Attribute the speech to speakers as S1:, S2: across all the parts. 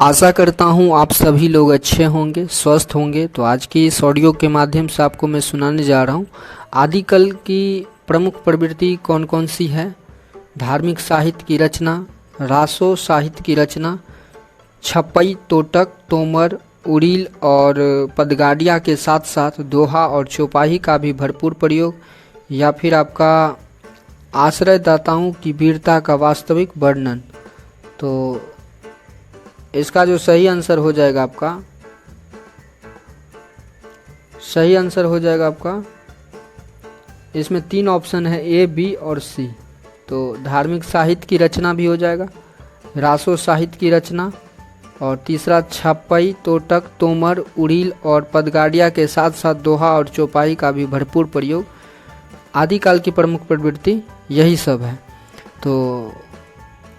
S1: आशा करता हूँ आप सभी लोग अच्छे होंगे, स्वस्थ होंगे। तो आज की इस ऑडियो के माध्यम से आपको मैं सुनाने जा रहा हूँ आदिकाल की प्रमुख प्रवृत्ति कौन कौन सी है। धार्मिक साहित्य की रचना, रासो साहित्य की रचना, छपई, तोटक, तोमर, उड़ील और पदगाड़िया के साथ साथ दोहा और चौपाई का भी भरपूर प्रयोग, या फिर आपका आश्रयदाताओं की वीरता का वास्तविक वर्णन। तो इसका जो सही आंसर हो जाएगा आपका इसमें 3 ऑप्शन है, ए, बी और सी। तो धार्मिक साहित्य की रचना भी हो जाएगा, रासो साहित्य की रचना, और तीसरा छपई, तोटक, तोमर, उड़ील और पदगाड़िया के साथ साथ दोहा और चौपाई का भी भरपूर प्रयोग। आदिकाल की प्रमुख प्रवृत्ति यही सब है। तो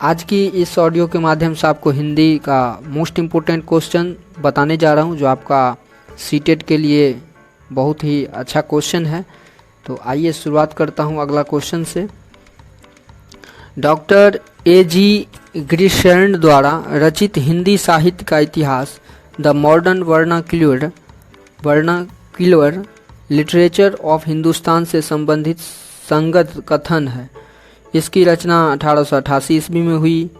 S1: आज की इस ऑडियो के माध्यम से आपको हिंदी का मोस्ट इम्पोर्टेंट क्वेश्चन बताने जा रहा हूं, जो आपका सीटेट के लिए बहुत ही अच्छा क्वेश्चन है। तो आइए शुरुआत करता हूं अगला क्वेश्चन से। Doctor AG. ग्रिशर्न द्वारा रचित हिंदी साहित्य का इतिहास the modern vernacular literature of Hindustan से संबंधित संगत कथन है। इसकी रचना 1888 ईस्वी में हुई।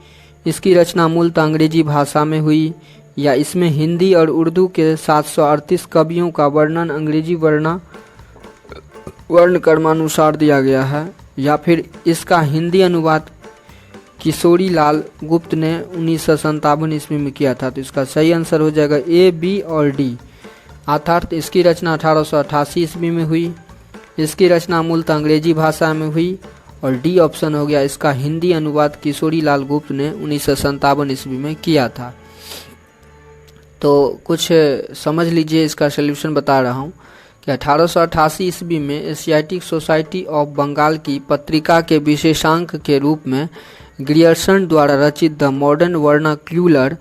S1: इसकी रचना मूलतः अंग्रेजी भाषा में हुई, या इसमें हिंदी और उर्दू के 738 कवियों का वर्णन अंग्रेजी वर्ण क्रमानुसार दिया गया है, या फिर इसका हिंदी अनुवाद किशोरी लाल गुप्त ने 1957 ईस्वी में किया था। तो इसका सही आंसर हो जाएगा ए, बी और डी। अर्थात इसकी रचना 1888 ईस्वी में हुई, इसकी रचना मूलतः अंग्रेजी भाषा में हुई, और डी ऑप्शन हो गया, इसका हिंदी अनुवाद किशोरी लाल गुप्त ने 1957 ईस्वी में किया था। तो कुछ समझ लीजिए, इसका सलूशन बता रहा हूँ कि 1888 ईस्वी में एशियाटिक सोसाइटी ऑफ बंगाल की पत्रिका के विशेषांक के रूप में ग्रियर्सन द्वारा रचित the modern vernacular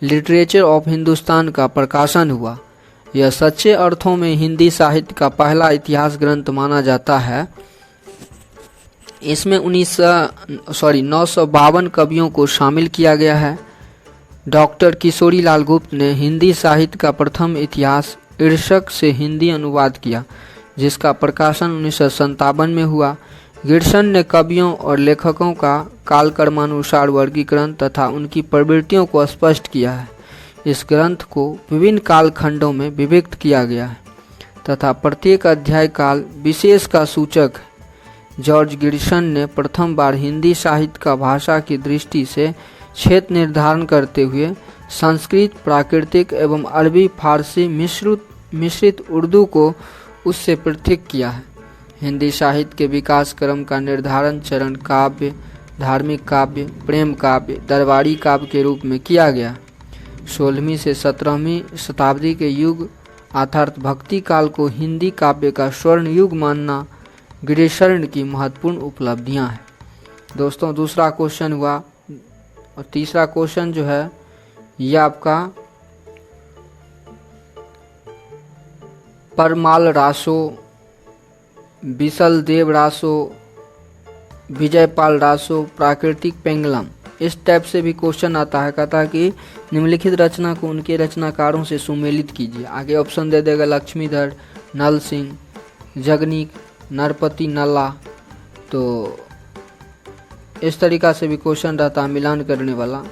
S1: literature of Hindustan का प्रकाशन हुआ। यह सच्चे अर्थों में हिंदी साहित्य का पहला इतिहास ग्रंथ माना जाता है। इसमें 952 कवियों को शामिल किया गया है। डॉक्टर किशोरी लाल गुप्त ने हिंदी साहित्य का प्रथम इतिहास शीर्षक से हिंदी अनुवाद किया, जिसका प्रकाशन 1957 में हुआ। गिरसन ने कवियों और लेखकों का कालक्रमानुसार वर्गीकरण तथा उनकी प्रवृत्तियों को स्पष्ट किया है। इस ग्रंथ को विभिन्न कालखंडों में विभक्त किया गया है तथा प्रत्येक अध्याय काल विशेष का सूचक है। जॉर्ज गिरसन ने प्रथम बार हिंदी साहित्य का भाषा की दृष्टि से क्षेत्र निर्धारण करते हुए संस्कृत, प्राकृतिक एवं अरबी फारसी मिश्रित उर्दू को उससे पृथक किया है। हिंदी साहित्य के विकास क्रम का निर्धारण चरण काव्य, धार्मिक काव्य, प्रेम काव्य, दरबारी काव्य के रूप में किया गया। 16वीं से 17वीं शताब्दी के युग अर्थात भक्ति काल को हिंदी काव्य का स्वर्ण युग मानना ग्रिशर्न की महत्वपूर्ण उपलब्धियां हैं। दोस्तों, दूसरा क्वेश्चन हुआ, और तीसरा क्वेश्चन जो है यह आपका परमाल रासो, बिसल देव रासो, विजयपाल रासो, प्राकृतिक पेंगलम, इस टाइप से भी क्वेश्चन आता है। कहता है कि निम्नलिखित रचना को उनके रचनाकारों से सुमेलित कीजिए। आगे ऑप्शन दे देगा लक्ष्मीधर, नल सिंह, जगनीक, नरपति, नल्ला। तो इस तरीका से भी क्वेश्चन रहता है मिलान करने वाला।